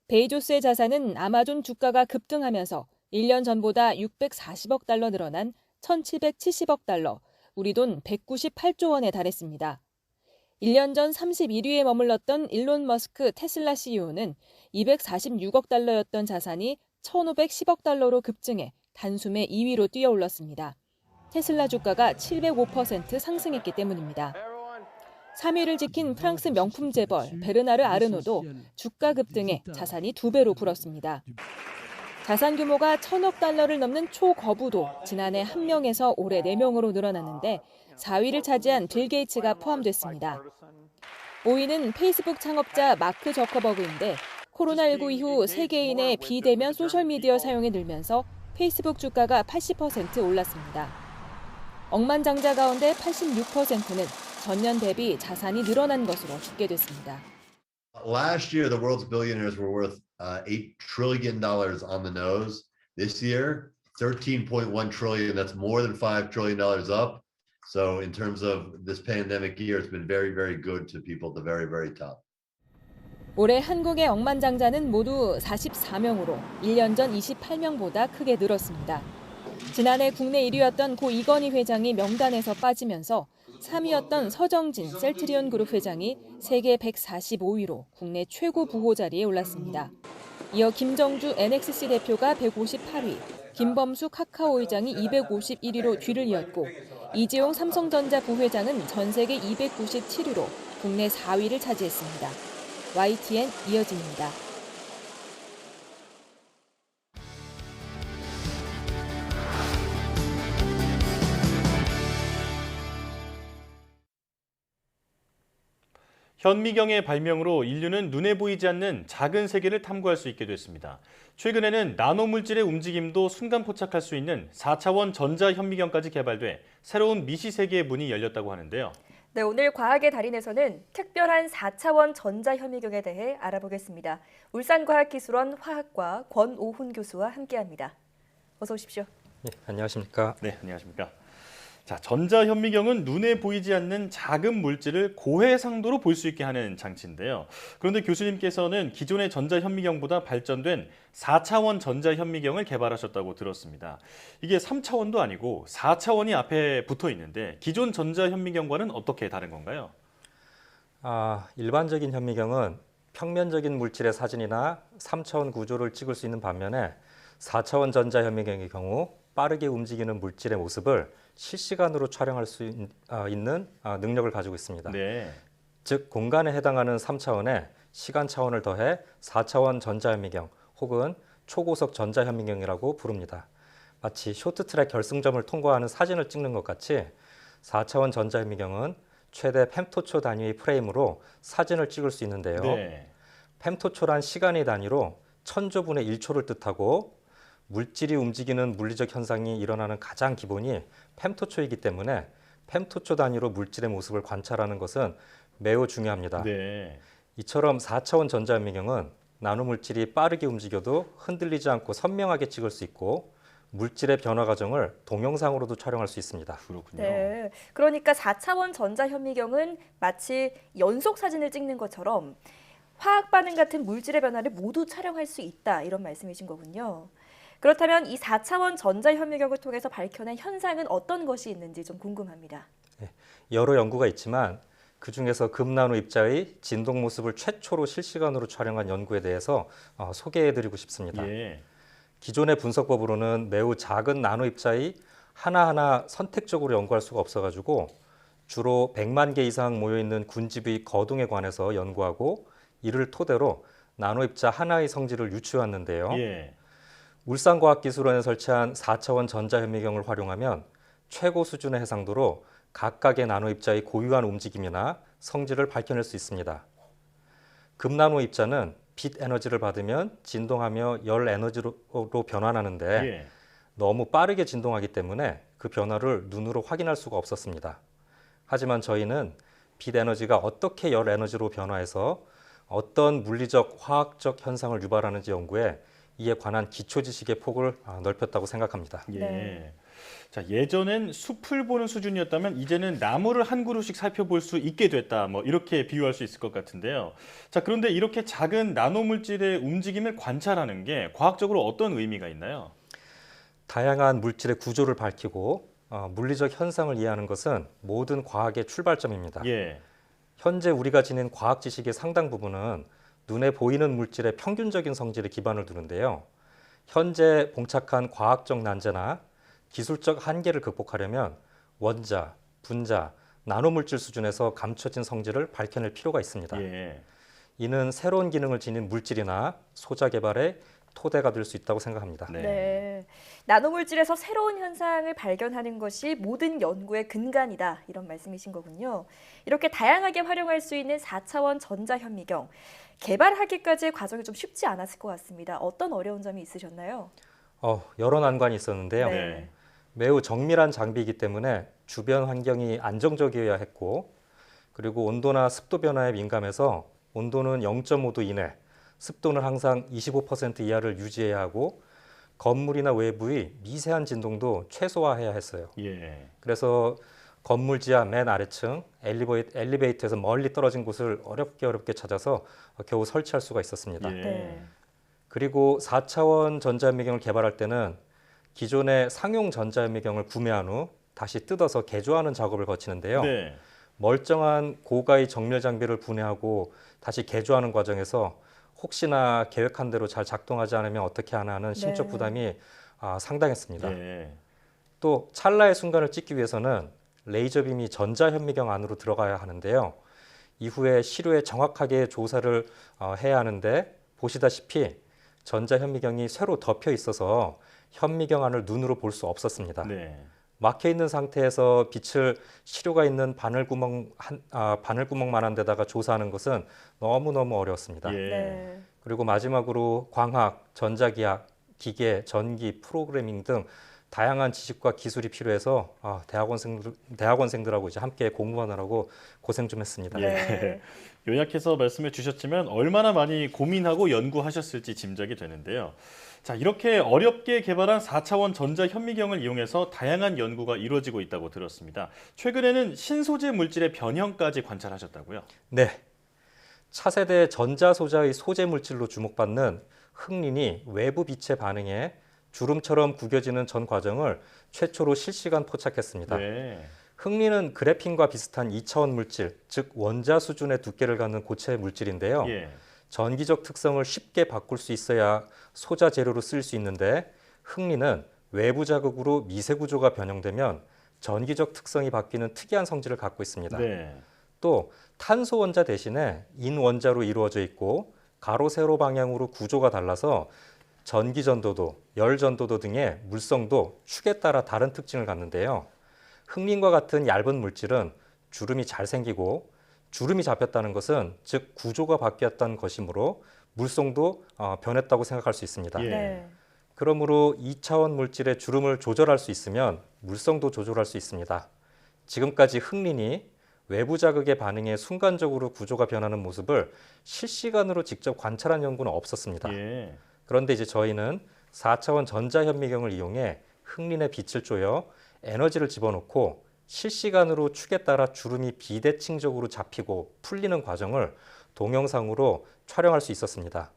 베이조스의 자산은 아마존 주가가 급등하면서 1년 전보다 640억 달러 늘어난 1,770억 달러, 우리 돈 198조 원에 달했습니다. 1년 전 31위에 머물렀던 일론 머스크 테슬라 CEO는 246억 달러였던 자산이 1,510억 달러로 급증해 단숨에 2위로 뛰어올랐습니다. 테슬라 주가가 705% 상승했기 때문입니다. 3위를 지킨 프랑스 명품 재벌 베르나르 아르노도 주가 급등에 자산이 2배로 불었습니다. 자산 규모가 1,000억 달러를 넘는 초거부도 지난해 1명에서 올해 4명으로 늘어났는데 4위를 차지한 빌 게이츠가 포함됐습니다. 5위는 페이스북 창업자 마크 저커버그인데 코로나19 이후 세계인의 비대면 소셜미디어 사용이 늘면서 페이스북 주가가 80% 올랐습니다. 억만장자 가운데 86%는 전년 대비 자산이 늘어난 것으로 집계됐습니다. Last year, the world's billionaires were worth $8 trillion on the nose. This year, 13.1 trillion. That's more than $5 trillion up. So in terms of this pandemic year, it's been very, very good to people at the very, very top. 올해 한국의 억만장자는 모두 44명으로 1년 전 28명보다 크게 늘었습니다. 지난해 국내 1위였던 고 이건희 회장이 명단에서 빠지면서 3위였던 서정진 셀트리온 그룹 회장이 세계 145위로 국내 최고 부호 자리에 올랐습니다. 이어 김정주 NXC 대표가 158위, 김범수 카카오 의장이 251위로 뒤를 이었고 이재용 삼성전자 부회장은 전 세계 297위로 국내 4위를 차지했습니다. YTN 이어진입니다. 현미경의 발명으로 인류는 눈에 보이지 않는 작은 세계를 탐구할 수 있게 됐습니다. 최근에는 나노물질의 움직임도 순간 포착할 수 있는 4차원 전자현미경까지 개발돼 새로운 미시 세계의 문이 열렸다고 하는데요. 네, 오늘 과학의 달인에서는 특별한 4차원 전자현미경에 대해 알아보겠습니다. 울산과학기술원 화학과 권오훈 교수와 함께합니다. 어서 오십시오. 네, 안녕하십니까? 네, 안녕하십니까? 자, 전자현미경은 눈에 보이지 않는 작은 물질을 고해상도로 볼 수 있게 하는 장치인데요. 그런데 교수님께서는 기존의 전자현미경보다 발전된 4차원 전자현미경을 개발하셨다고 들었습니다. 이게 3차원도 아니고 4차원이 앞에 붙어 있는데 기존 전자현미경과는 어떻게 다른 건가요? 일반적인 현미경은 평면적인 물질의 사진이나 3차원 구조를 찍을 수 있는 반면에 4차원 전자현미경의 경우 빠르게 움직이는 물질의 모습을 실시간으로 촬영할 수 있는 능력을 가지고 있습니다. 네. 즉 공간에 해당하는 3차원에 시간 차원을 더해 4차원 전자현미경 혹은 초고속 전자현미경이라고 부릅니다. 마치 쇼트트랙 결승점을 통과하는 사진을 찍는 것 같이 4차원 전자현미경은 최대 펜토초 단위의 프레임으로 사진을 찍을 수 있는데요. 네. 펜토초란 시간의 단위로 천조분의 1초를 뜻하고 물질이 움직이는 물리적 현상이 일어나는 가장 기본이 펜토초이기 때문에 펜토초 단위로 물질의 모습을 관찰하는 것은 매우 중요합니다. 네. 이처럼 4차원 전자현미경은 나노물질이 빠르게 움직여도 흔들리지 않고 선명하게 찍을 수 있고 물질의 변화 과정을 동영상으로도 촬영할 수 있습니다. 그렇군요. 네, 그러니까 4차원 전자현미경은 마치 연속 사진을 찍는 것처럼 화학 반응 같은 물질의 변화를 모두 촬영할 수 있다 이런 말씀이신 거군요. 그렇다면 이 4차원 전자현미경을 통해서 밝혀낸 현상은 어떤 것이 있는지 좀 궁금합니다. 네, 여러 연구가 있지만 그중에서 금나노 입자의 진동 모습을 최초로 실시간으로 촬영한 연구에 대해서 소개해드리고 싶습니다. 예. 기존의 분석법으로는 매우 작은 나노 입자의 하나하나 선택적으로 연구할 수가 없어가지고 주로 100만 개 이상 모여있는 군집의 거동에 관해서 연구하고 이를 토대로 나노 입자 하나의 성질을 유추해왔는데요. 예. 울산과학기술원에 설치한 4차원 전자현미경을 활용하면 최고 수준의 해상도로 각각의 나노 입자의 고유한 움직임이나 성질을 밝혀낼 수 있습니다. 금나노 입자는 빛 에너지를 받으면 진동하며 열 에너지로 변환하는데 예. 너무 빠르게 진동하기 때문에 그 변화를 눈으로 확인할 수가 없었습니다. 하지만 저희는 빛 에너지가 어떻게 열 에너지로 변화해서 어떤 물리적, 화학적 현상을 유발하는지 연구해 이에 관한 기초 지식의 폭을 넓혔다고 생각합니다. 예. 네. 자, 예전엔 숲을 보는 수준이었다면 이제는 나무를 한 그루씩 살펴볼 수 있게 됐다. 뭐 이렇게 비유할 수 있을 것 같은데요. 자, 그런데 이렇게 작은 나노물질의 움직임을 관찰하는 게 과학적으로 어떤 의미가 있나요? 다양한 물질의 구조를 밝히고 물리적 현상을 이해하는 것은 모든 과학의 출발점입니다. 예. 현재 우리가 지닌 과학 지식의 상당 부분은 눈에 보이는 물질의 평균적인 성질에 기반을 두는데요. 현재 봉착한 과학적 난제나 기술적 한계를 극복하려면 원자, 분자, 나노물질 수준에서 감춰진 성질을 밝혀낼 필요가 있습니다. 예. 이는 새로운 기능을 지닌 물질이나 소자 개발의 토대가 될 수 있다고 생각합니다. 네. 나노물질에서 새로운 현상을 발견하는 것이 모든 연구의 근간이다 이런 말씀이신 거군요. 이렇게 다양하게 활용할 수 있는 4차원 전자현미경 개발하기까지의 과정이 좀 쉽지 않았을 것 같습니다. 어떤 어려운 점이 있으셨나요? 여러 난관이 있었는데요. 네. 매우 정밀한 장비이기 때문에 주변 환경이 안정적이어야 했고 그리고 온도나 습도 변화에 민감해서 온도는 0.5도 이내, 습도는 항상 25% 이하를 유지해야 하고 건물이나 외부의 미세한 진동도 최소화해야 했어요. 예. 그래서 건물 지하 맨 아래층 엘리베이터에서 멀리 떨어진 곳을 어렵게 찾아서 겨우 설치할 수가 있었습니다. 예. 네. 그리고 4차원 전자현미경을 개발할 때는 기존의 상용 전자현미경을 구매한 후 다시 뜯어서 개조하는 작업을 거치는데요. 네. 멀쩡한 고가의 정밀 장비를 분해하고 다시 개조하는 과정에서 혹시나 계획한 대로 잘 작동하지 않으면 어떻게 하나 하는 심적 네. 부담이 상당했습니다. 예. 또 찰나의 순간을 찍기 위해서는 레이저빔이 전자현미경 안으로 들어가야 하는데요. 이후에 시료에 정확하게 조사를 해야 하는데 보시다시피 전자현미경이 쇠로 덮여 있어서 현미경 안을 눈으로 볼 수 없었습니다. 네. 막혀 있는 상태에서 빛을 시료가 있는 바늘구멍만한 데다가 조사하는 것은 너무너무 어려웠습니다. 네. 그리고 마지막으로 광학, 전자기학, 기계, 전기, 프로그래밍 등 다양한 지식과 기술이 필요해서 대학원생들하고 이제 함께 공부하느라고 고생 좀 했습니다. 네. 요약해서 말씀해 주셨지만 얼마나 많이 고민하고 연구하셨을지 짐작이 되는데요. 자, 이렇게 어렵게 개발한 4차원 전자현미경을 이용해서 다양한 연구가 이루어지고 있다고 들었습니다. 최근에는 신소재 물질의 변형까지 관찰하셨다고요? 네. 차세대 전자소자의 소재 물질로 주목받는 흑린이 외부 빛에 반응해 주름처럼 구겨지는 전 과정을 최초로 실시간 포착했습니다. 네. 흑린은 그래핀과 비슷한 2차원 물질, 즉 원자 수준의 두께를 갖는 고체 물질인데요. 예. 전기적 특성을 쉽게 바꿀 수 있어야 소자 재료로 쓸 수 있는데 흑린은 외부 자극으로 미세 구조가 변형되면 전기적 특성이 바뀌는 특이한 성질을 갖고 있습니다. 네. 또 탄소 원자 대신에 인 원자로 이루어져 있고 가로 세로 방향으로 구조가 달라서 전기 전도도, 열 전도도 등의 물성도 축에 따라 다른 특징을 갖는데요. 흑린과 같은 얇은 물질은 주름이 잘 생기고 주름이 잡혔다는 것은 즉 구조가 바뀌었다는 것이므로 물성도 변했다고 생각할 수 있습니다. 예. 네. 그러므로 2차원 물질의 주름을 조절할 수 있으면 물성도 조절할 수 있습니다. 지금까지 흑린이 외부 자극에 반응해 순간적으로 구조가 변하는 모습을 실시간으로 직접 관찰한 연구는 없었습니다. 예. 그런데 이제 저희는 4차원 전자현미경을 이용해 흑린의 빛을 쪼여 에너지를 집어넣고 실시간으로 축에 따라 주름이 비대칭적으로 잡히고 풀리는 과정을 동영상으로 촬영할 수 있었습니다.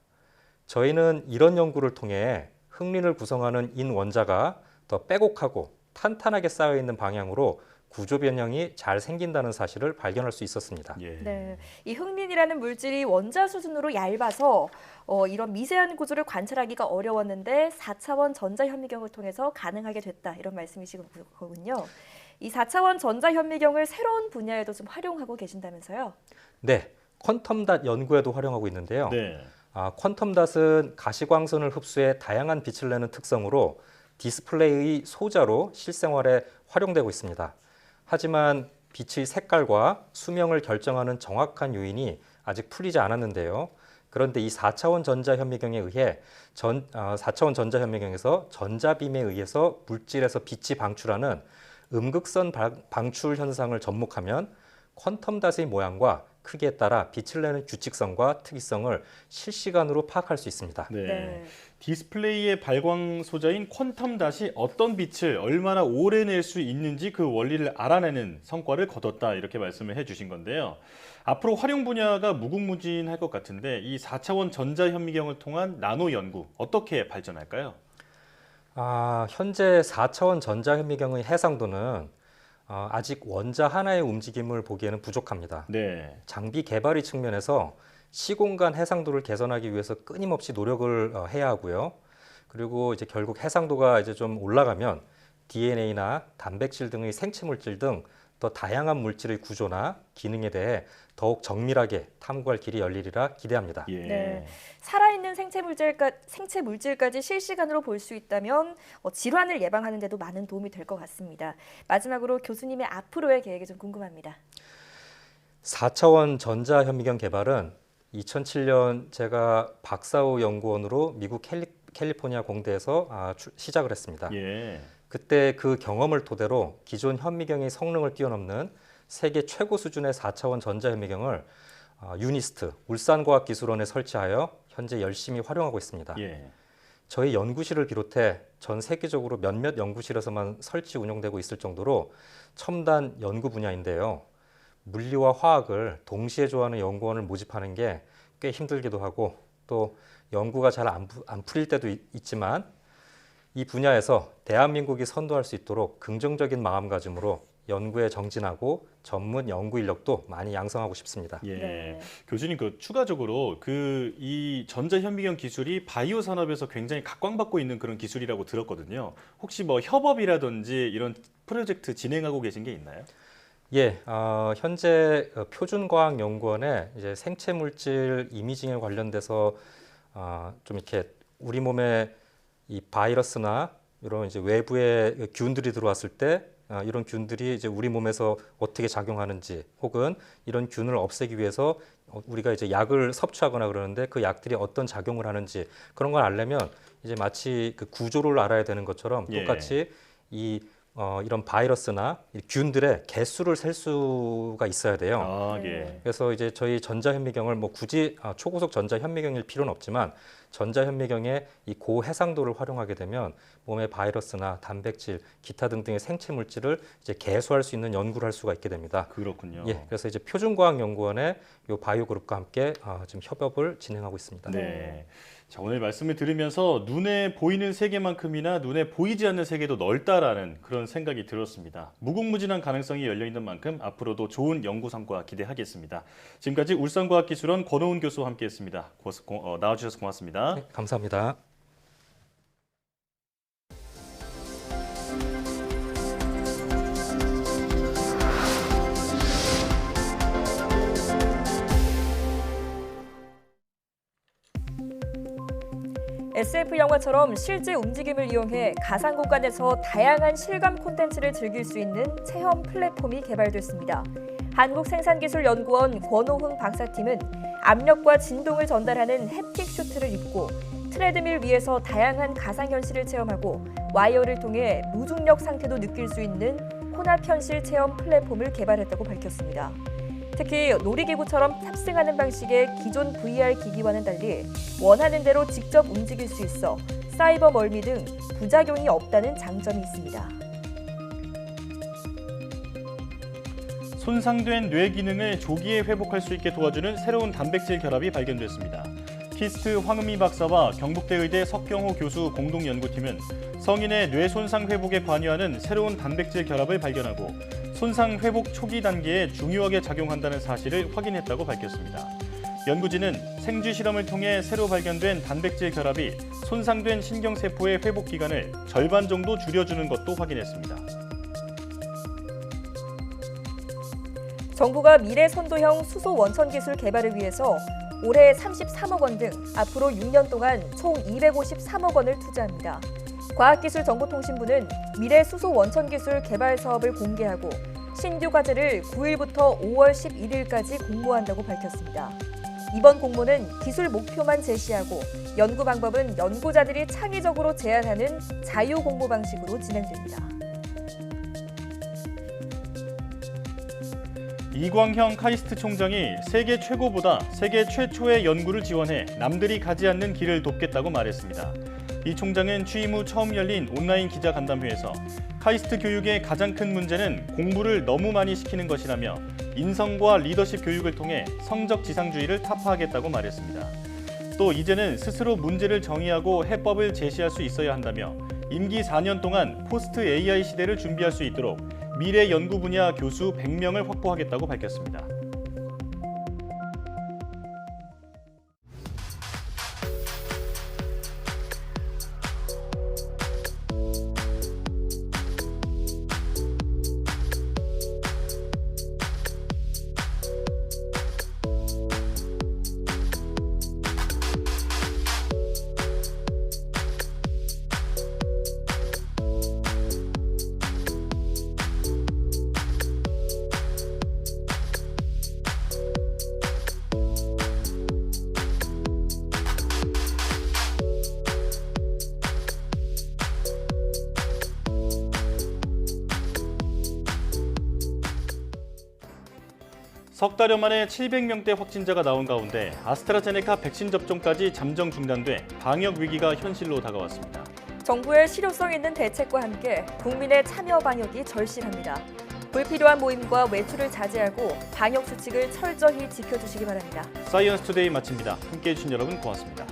저희는 이런 연구를 통해 흑린을 구성하는 인 원자가 더 빼곡하고 탄탄하게 쌓여 있는 방향으로 구조 변형이 잘 생긴다는 사실을 발견할 수 있었습니다. 예. 네, 이 흑린이라는 물질이 원자 수준으로 얇아서 이런 미세한 구조를 관찰하기가 어려웠는데 4차원 전자현미경을 통해서 가능하게 됐다 이런 말씀이시거든요. 이 4차원 전자현미경을 새로운 분야에도 좀 활용하고 계신다면서요? 네, 퀀텀닷 연구에도 활용하고 있는데요. 네. 퀀텀닷은 가시광선을 흡수해 다양한 빛을 내는 특성으로 디스플레이의 소자로 실생활에 활용되고 있습니다. 하지만 빛의 색깔과 수명을 결정하는 정확한 요인이 아직 풀리지 않았는데요. 그런데 이 4차원 전자현미경에 의해 4차원 전자현미경에서 전자빔에 의해서 물질에서 빛이 방출하는 음극선 방출 현상을 접목하면 퀀텀닷의 모양과 크기에 따라 빛을 내는 규칙성과 특이성을 실시간으로 파악할 수 있습니다. 네. 네. 디스플레이의 발광 소자인 퀀텀닷이 어떤 빛을 얼마나 오래 낼 수 있는지 그 원리를 알아내는 성과를 거뒀다 이렇게 말씀을 해주신 건데요. 앞으로 활용 분야가 무궁무진할 것 같은데 이 4차원 전자현미경을 통한 나노 연구 어떻게 발전할까요? 현재 4차원 전자현미경의 해상도는 아직 원자 하나의 움직임을 보기에는 부족합니다. 네. 장비 개발의 측면에서 시공간 해상도를 개선하기 위해서 끊임없이 노력을 해야 하고요. 그리고 이제 결국 해상도가 이제 좀 올라가면 DNA나 단백질 등의 생체 물질 등 더 다양한 물질의 구조나 기능에 대해 더욱 정밀하게 탐구할 길이 열리리라 기대합니다. 예. 네. 살아있는 생체 물질까지 실시간으로 볼 수 있다면 질환을 예방하는 데도 많은 도움이 될 것 같습니다. 마지막으로 교수님의 앞으로의 계획이 좀 궁금합니다. 4차원 전자현미경 개발은 2007년 제가 박사후 연구원으로 미국 캘리포니아 공대에서 시작을 했습니다. 예. 그때 그 경험을 토대로 기존 현미경의 성능을 뛰어넘는 세계 최고 수준의 4차원 전자현미경을 유니스트 울산과학기술원에 설치하여 현재 열심히 활용하고 있습니다. 예. 저희 연구실을 비롯해 전 세계적으로 몇몇 연구실에서만 설치 운영되고 있을 정도로 첨단 연구 분야인데요. 물리와 화학을 동시에 좋아하는 연구원을 모집하는 게 꽤 힘들기도 하고 또 연구가 잘 안 풀릴 때도 있지만 이 분야에서 대한민국이 선도할 수 있도록 긍정적인 마음가짐으로 연구에 정진하고 전문 연구 인력도 많이 양성하고 싶습니다. 예. 네. 교수님 추가적으로 이 전자현미경 기술이 바이오 산업에서 굉장히 각광받고 있는 그런 기술이라고 들었거든요. 혹시 뭐 협업이라든지 이런 프로젝트 진행하고 계신 게 있나요? 예, 현재 표준과학연구원에 이제 생체 물질 이미징에 관련돼서 좀 이렇게 우리 몸에 이 바이러스나 이런 이제 외부의 균들이 들어왔을 때 이런 균들이 이제 우리 몸에서 어떻게 작용하는지, 혹은 이런 균을 없애기 위해서 우리가 이제 약을 섭취하거나 그러는데 그 약들이 어떤 작용을 하는지, 그런 걸 알려면 이제 마치 그 구조를 알아야 되는 것처럼 똑같이 이런 바이러스나 이 균들의 개수를 셀 수가 있어야 돼요. 그래서 이제 저희 전자현미경을 뭐 굳이 초고속 전자현미경일 필요는 없지만, 전자현미경의 이 고해상도를 활용하게 되면 몸의 바이러스나 단백질, 기타 등등의 생체 물질을 이제 개수할 수 있는 연구를 할 수가 있게 됩니다. 그렇군요. 예, 그래서 이제 표준과학연구원의 요 바이오 그룹과 함께 지금 협업을 진행하고 있습니다. 네. 자, 오늘 말씀을 들으면서 눈에 보이는 세계만큼이나 눈에 보이지 않는 세계도 넓다라는 그런 생각이 들었습니다. 무궁무진한 가능성이 열려 있는 만큼 앞으로도 좋은 연구 성과 기대하겠습니다. 지금까지 울산과학기술원 권호은 교수와 함께했습니다. 나와주셔서 고맙습니다. 네, 감사합니다. SF 영화처럼 실제 움직임을 이용해 가상 공간에서 다양한 실감 콘텐츠를 즐길 수 있는 체험 플랫폼이 개발됐습니다. 한국생산기술연구원 권호훈 박사팀은 압력과 진동을 전달하는 햅틱 슈트를 입고 트레드밀 위에서 다양한 가상현실을 체험하고 와이어를 통해 무중력 상태도 느낄 수 있는 혼합현실 체험 플랫폼을 개발했다고 밝혔습니다. 특히 놀이기구처럼 탑승하는 방식의 기존 VR 기기와는 달리 원하는 대로 직접 움직일 수 있어 사이버 멀미 등 부작용이 없다는 장점이 있습니다. 손상된 뇌 기능을 조기에 회복할 수 있게 도와주는 새로운 단백질 결합이 발견됐습니다. 키스트 황은미 박사와 경북대 의대 석경호 교수 공동연구팀은 성인의 뇌 손상 회복에 관여하는 새로운 단백질 결합을 발견하고 손상 회복 초기 단계에 중요하게 작용한다는 사실을 확인했다고 밝혔습니다. 연구진은 생쥐 실험을 통해 새로 발견된 단백질 결합이 손상된 신경세포의 회복 기간을 절반 정도 줄여주는 것도 확인했습니다. 정부가 미래 선도형 수소 원천 기술 개발을 위해서 올해 33억 원 등 앞으로 6년 동안 총 253억 원을 투자합니다. 과학기술정보통신부는 미래 수소 원천 기술 개발 사업을 공개하고 신규 과제를 9일부터 5월 11일까지 공모한다고 밝혔습니다. 이번 공모는 기술 목표만 제시하고 연구 방법은 연구자들이 창의적으로 제안하는 자유 공모 방식으로 진행됩니다. 이광형 카이스트 총장이 세계 최고보다 세계 최초의 연구를 지원해 남들이 가지 않는 길을 돕겠다고 말했습니다. 이 총장은 취임 후 처음 열린 온라인 기자간담회에서 카이스트 교육의 가장 큰 문제는 공부를 너무 많이 시키는 것이라며 인성과 리더십 교육을 통해 성적 지상주의를 타파하겠다고 말했습니다. 또 이제는 스스로 문제를 정의하고 해법을 제시할 수 있어야 한다며 임기 4년 동안 포스트 AI 시대를 준비할 수 있도록 미래 연구 분야 교수 100명을 확보하겠다고 밝혔습니다. 석 달여 만에 700명대 확진자가 나온 가운데 아스트라제네카 백신 접종까지 잠정 중단돼 방역 위기가 현실로 다가왔습니다. 정부의 실효성 있는 대책과 함께 국민의 참여 방역이 절실합니다. 불필요한 모임과 외출을 자제하고 방역 수칙을 철저히 지켜주시기 바랍니다. 사이언스 투데이 마칩니다. 함께해 주신 여러분 고맙습니다.